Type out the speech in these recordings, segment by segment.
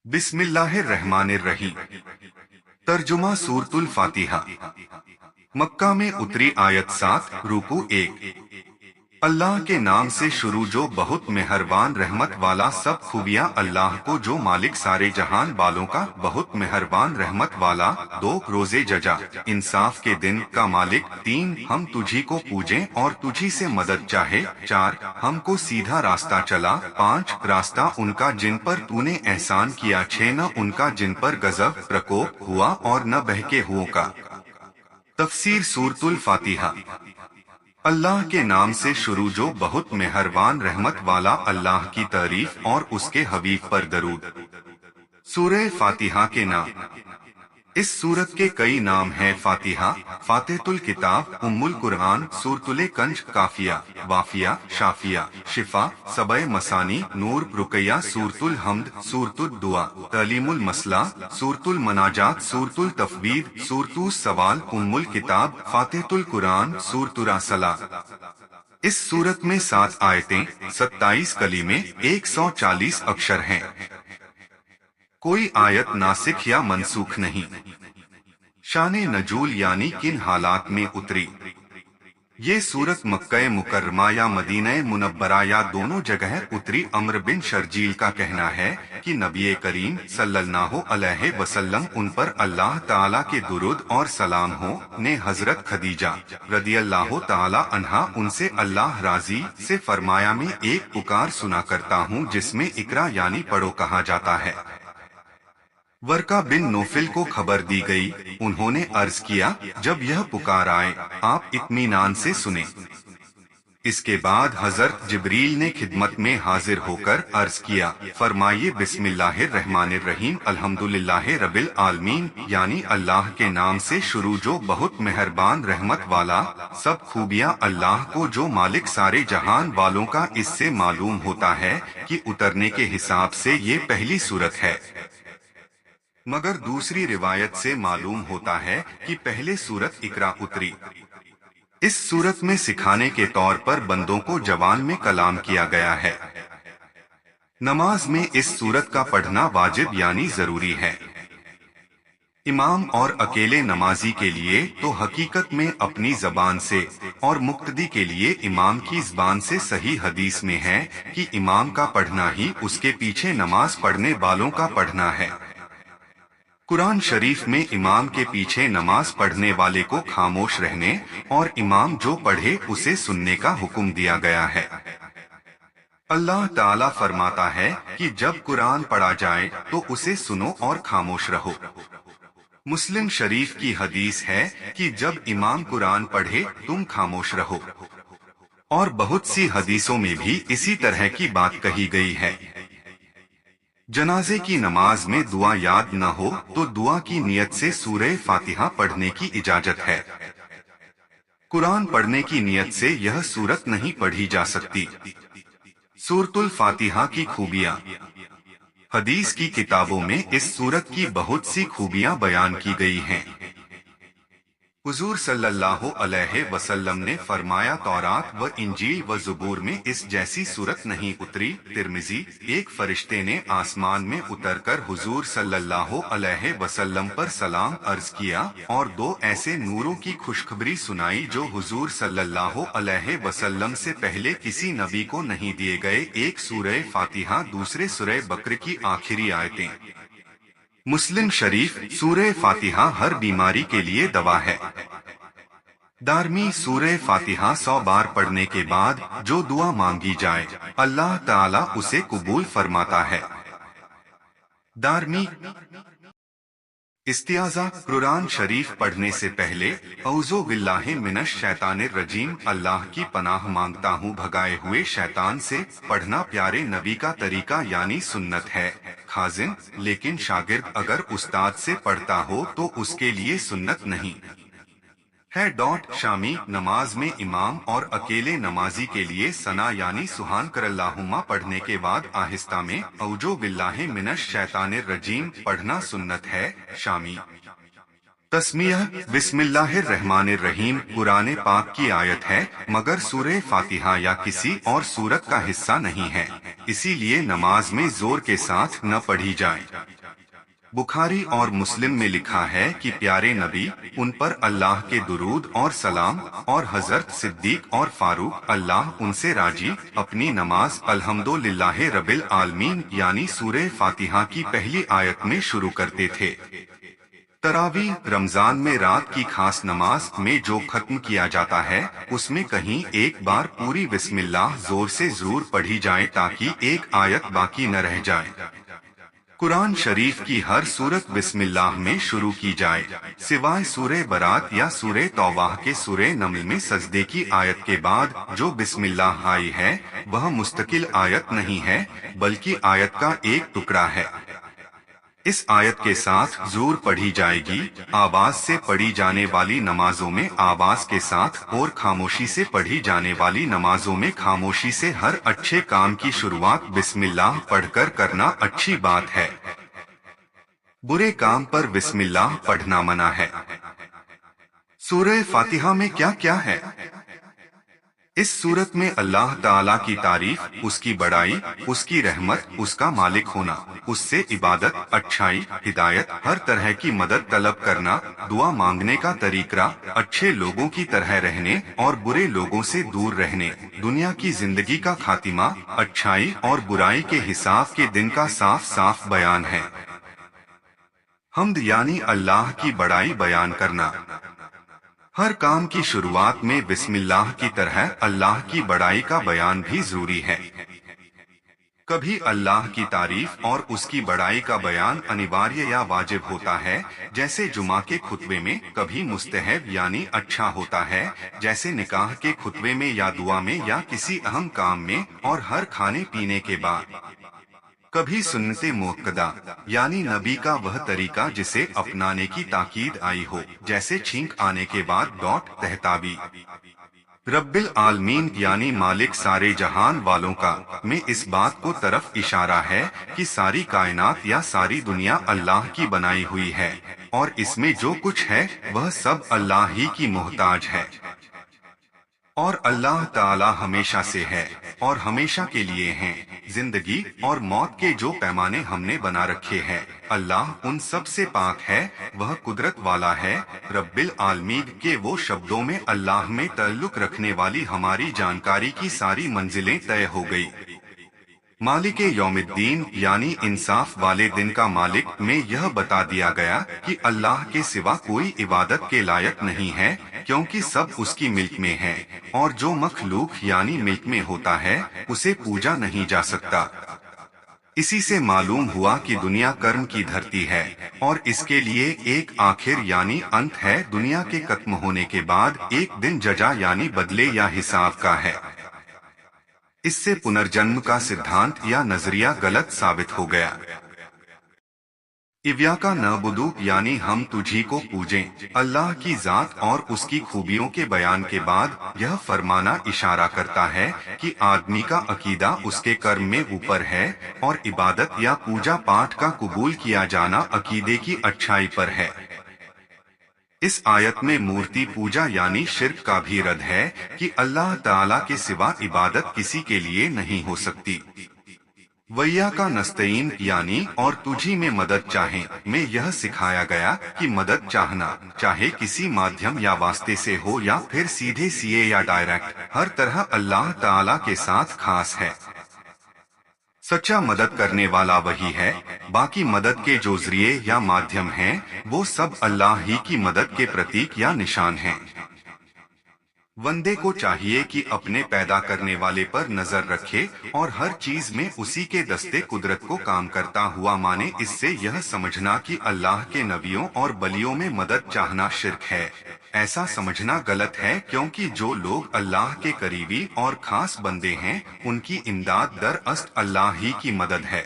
बिस्मिल्लाहिर्रहमानिर्रहीम। तर्जुमा सूरतुल फातिहा। मक्का में उतरी आयत 7 रुकू 1। अल्लाह के नाम से शुरू जो बहुत मेहरबान रहमत वाला। सब खूबियाँ अल्लाह को जो मालिक सारे जहान वालों का बहुत मेहरबान रहमत वाला। 2 रोजे जजा इंसाफ के दिन का मालिक। 3 हम तुझी को पूजें और तुझी से मदद चाहे। 4 हमको सीधा रास्ता चला। 5 रास्ता उनका जिन पर तूने एहसान किया। 6 न उनका जिन पर गजब प्रकोप हुआ और न बहके हुओं का। तफसीर सूरतुल फातिहा। अल्लाह के नाम से शुरू जो बहुत मेहरबान रहमत वाला। अल्लाह की तारीफ और उसके हबीब पर दरूद। सूरह फातिहा के नाम। इस सूरत के कई नाम हैं। फातिहा, फातिहतुल किताब, उम्मुल कुरआन, सूरतुल कंज, काफिया, वाफिया, शाफिया, शिफा, सबय मसानी, नूर, रुकैया, सूरतुल हम्द, सूरतुल दुआ, तलीमुल मसला, सूरतुल मनाजात, सूरतुल तफवीद, सूरतुल सवाल, उम्मुल किताब, फातिहतुल कुरान, सूरतुल सला। इस सूरत में 7 आयतें, 27 कलीमे, 140 अक्षर हैं। कोई आयत नासिख या मनसूख नहीं। शाने नजूल यानी किन हालात में उतरी। ये सूरत मक्का मुकर्रमा या मदीना मुनव्वरा या दोनों जगह उतरी। अम्र बिन शर्जील का कहना है कि नबी करीम सल्लल्लाहु अलैहि वसल्लम उन पर अल्लाह ताला के दुरूद और सलाम हो ने हजरत खदीजा रदियल्लाहु ताला अन्हा उनसे अल्लाह राजी से फरमाया मैं एक पुकार सुना करता हूँ जिसमें इकरा यानी पढ़ो कहा जाता है। वर्का बिन नोफिल को खबर दी गई। उन्होंने अर्ज किया जब यह पुकार आए आप इत्मीनान से सुने। इसके बाद हजरत जिब्रील ने खिदमत में हाजिर होकर अर्ज किया फरमाइए बिस्मिल्लाहिर्रहमानिर्रहीम अल्हम्दुलिल्लाहि रब्बिल आलमीन यानी अल्लाह के नाम से शुरू जो बहुत मेहरबान रहमत वाला। सब खूबियाँ अल्लाह को जो मालिक सारे जहान वालों का। इससे मालूम होता है कि उतरने के हिसाब से ये पहली सूरत है, मगर दूसरी रिवायत से मालूम होता है कि पहले सूरत इकरा उतरी। इस सूरत में सिखाने के तौर पर बंदों को जवान में कलाम किया गया है। नमाज में इस सूरत का पढ़ना वाजिब यानी जरूरी है। इमाम और अकेले नमाजी के लिए तो हकीकत में अपनी जबान से और मुक्तदी के लिए इमाम की जबान से। सही हदीस में है कि इमाम का पढ़ना ही उसके पीछे नमाज पढ़ने वालों का पढ़ना है। कुरान शरीफ में इमाम के पीछे नमाज पढ़ने वाले को खामोश रहने और इमाम जो पढ़े उसे सुनने का हुक्म दिया गया है। अल्लाह ताला फरमाता है कि जब कुरान पढ़ा जाए तो उसे सुनो और खामोश रहो। मुस्लिम शरीफ की हदीस है कि जब इमाम कुरान पढ़े तुम खामोश रहो। और बहुत सी हदीसों में भी इसी तरह की बात कही गई है। जनाजे की नमाज में दुआ याद न हो तो दुआ की नियत से सूरह फातिहा पढ़ने की इजाजत है। कुरान पढ़ने की नियत से यह सूरत नहीं पढ़ी जा सकती। सूरतुल फातिहा की खूबियाँ। हदीस की किताबों में इस सूरत की बहुत सी खूबियाँ बयान की गई हैं। हुजूर सल्लल्लाहु अलैहि वसल्लम ने फरमाया तौरात व इंजील व ज़बूर में इस जैसी सूरत नहीं उतरी। तिर्मिज़ी। एक फरिश्ते ने आसमान में उतरकर हुजूर सल्लल्लाहु अलैहि वसल्लम पर सलाम अर्ज किया और 2 ऐसे नूरों की खुशखबरी सुनाई जो हुजूर सल्लल्लाहु अलैहि वसल्लम से पहले किसी नबी को नहीं दिए गए। एक सूरह फातिहा, दूसरे सूरह बकरे की आखिरी आयतें। मुस्लिम शरीफ। सूरह फातिहा हर बीमारी के लिए दवा है। दारमी। सूरह फातिहा 100 बार पढ़ने के बाद जो दुआ मांगी जाए अल्लाह ताला उसे कबूल फरमाता है। दारमी। इस्तियाज़ा। कुरान शरीफ पढ़ने से पहले औज़ु बिल्लाहि मिनश शैतानिर रजीम अल्लाह की पनाह मांगता हूँ भगाए हुए शैतान से। पढ़ना प्यारे नबी का तरीका यानी सुन्नत है। खाजिन। लेकिन शागिर्द अगर उस्ताद से पढ़ता हो तो उसके लिए सुन्नत नहीं है। शामी। नमाज में इमाम और अकेले नमाजी के लिए सना यानी सुहान करल्लाहुम्मा पढ़ने के बाद आहिस्ता में औजो बिल्लाहि मिनश शैतानिर रजीम पढ़ना सुन्नत है। शामी। तस्मीह बिस्मिल्लाहिर्रहमानिर्रहीम कुरान पाक की आयत है, मगर सूरह फातिहा या किसी और सूरत का हिस्सा नहीं है, इसीलिए नमाज में जोर के साथ न पढ़ी जाए। बुखारी और मुस्लिम में लिखा है कि प्यारे नबी, उन पर अल्लाह के दुरूद और सलाम और हजरत सिद्दीक और फारूक अल्लाह उनसे राजी अपनी नमाज अल्हम्दुलिल्लाह रब्बिल आलमीन यानी सूरह फातिहा की पहली आयत में शुरू करते थे। तरावी रमजान में रात की खास नमाज में जो खत्म किया जाता है, उसमें कहीं एक बार पूरी बिस्मिल्लाह जोर से जरूर पढ़ी जाए ताकि एक आयत बाकी न रह जाए। कुरान शरीफ की हर सूरत बिस्मिल्लाह में शुरू की जाए, सिवाय सूरह बरात या सूरह तौबाह के सूरह नमल में सजदे की आयत के बाद जो बिस्मिल्लाह आई है, वह मुस्तकिल आयत नहीं है, बल्कि आयत का एक टुकड़ा है। इस आयत के साथ जरूर पढ़ी जाएगी। आवाज से पढ़ी जाने वाली नमाजों में आवाज के साथ और खामोशी से पढ़ी जाने वाली नमाजों में खामोशी से हर अच्छे काम की शुरुआत बिस्मिल्लाह पढ़कर करना अच्छी बात है। बुरे काम पर बिस्मिल्लाह पढ़ना मना है। सूरह फातिहा में क्या क्या है? इस सूरत में अल्लाह ताला की तारीफ, उसकी बड़ाई, उसकी रहमत, उसका मालिक होना, उससे इबादत, अच्छाई, हिदायत, हर तरह की मदद तलब करना, दुआ मांगने का तरीका, अच्छे लोगों की तरह रहने और बुरे लोगों से दूर रहने, दुनिया की जिंदगी का खातिमा, अच्छाई और बुराई के हिसाब के दिन का साफ साफ बयान है। हम्द यानी अल्लाह की बड़ाई बयान करना। हर काम की शुरुआत में बिस्मिल्लाह की तरह अल्लाह की बड़ाई का बयान भी जरूरी है। कभी अल्लाह की तारीफ और उसकी बड़ाई का बयान अनिवार्य या वाजिब होता है, जैसे जुमा के खुतबे में, कभी मुस्तहब यानी अच्छा होता है, जैसे निकाह के खुतबे में या दुआ में या किसी अहम काम में, और हर खाने पीने के बाद। कभी सुन्नते मुअक्कदा यानी नबी का वह तरीका जिसे अपनाने की ताकीद आई हो, जैसे छींक आने के बाद तहताबी। रब्बिल आलमीन यानी मालिक सारे जहान वालों का, में इस बात को तरफ इशारा है कि सारी कायनात या सारी दुनिया अल्लाह की बनाई हुई है और इसमें जो कुछ है वह सब अल्लाह ही की मोहताज है। और अल्लाह ताला हमेशा से है और हमेशा के लिए हैं। जिंदगी और मौत के जो पैमाने हमने बना रखे हैं, अल्लाह उन सब से पाक है, वह कुदरत वाला है। रब्बिल आलमीन के वो शब्दों में अल्लाह में ताल्लुक रखने वाली हमारी जानकारी की सारी मंजिलें तय हो गई। मालिक यौमिद्दीन यानी इंसाफ वाले दिन का मालिक में यह बता दिया गया कि अल्लाह के सिवा कोई इबादत के लायक नहीं है, क्योंकि सब उसकी मिल्क में है और जो मखलूक यानी मिल्क में होता है उसे पूजा नहीं जा सकता। इसी से मालूम हुआ कि दुनिया कर्म की धरती है और इसके लिए एक आखिर यानी अंत है। दुनिया के खत्म होने के बाद एक दिन जजा यानी बदले या हिसाब का है। इससे पुनर्जन्म का सिद्धांत या नजरिया गलत साबित हो गया। इव्याका नअबुदु यानी हम तुझी को पूजें। अल्लाह की जात और उसकी खूबियों के बयान के बाद यह फरमाना इशारा करता है कि आदमी का अकीदा उसके कर्म में ऊपर है और इबादत या पूजा पाठ का कबूल किया जाना अकीदे की अच्छाई पर है। इस आयत में मूर्ति पूजा यानी शिर्क का भी रद्द है कि अल्लाह ताला के सिवा इबादत किसी के लिए नहीं हो सकती। वैया का नस्तईन यानी और तुझी में मदद चाहें में यह सिखाया गया कि मदद चाहना चाहे किसी माध्यम या वास्ते से हो या फिर सीधे सीए या डायरेक्ट, हर तरह अल्लाह ताला के साथ खास है। सच्चा मदद करने वाला वही है, बाकी मदद के जो जरिए या माध्यम हैं, वो सब अल्लाह ही की मदद के प्रतीक या निशान हैं। बंदे को चाहिए कि अपने पैदा करने वाले पर नजर रखे और हर चीज में उसी के दस्ते कुदरत को काम करता हुआ माने। इससे यह समझना कि अल्लाह के नबियों और बलियों में मदद चाहना शिर्क है, ऐसा समझना गलत है, क्योंकि जो लोग अल्लाह के करीबी और खास बंदे हैं, उनकी इमदाद दरअसल अल्लाह ही की मदद है।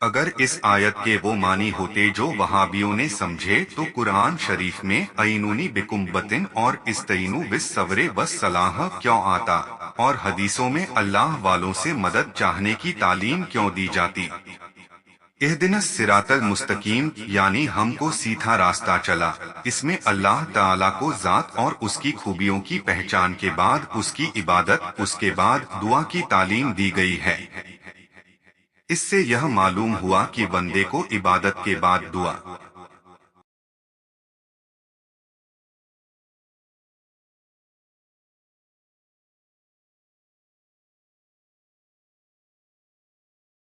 अगर इस आयत के वो मानी होते जो वहाबियों ने समझे, तो कुरान शरीफ में अईनूनी बिकुम्बतिन और इस्तईनू बिस सवरे बस सलाह क्यों आता और हदीसों में अल्लाह वालों से मदद चाहने की तालीम क्यों दी जाती। اہدنا الصراط المستقیم یعنی ہم کو سیدھا راستہ چلا، اس میں اللہ تعالیٰ کو ذات اور اس کی خوبیوں کی پہچان کے بعد اس کی عبادت، اس کے بعد دعا کی تعلیم دی گئی ہے۔ اس سے یہ معلوم ہوا کہ بندے کو عبادت کے بعد دعا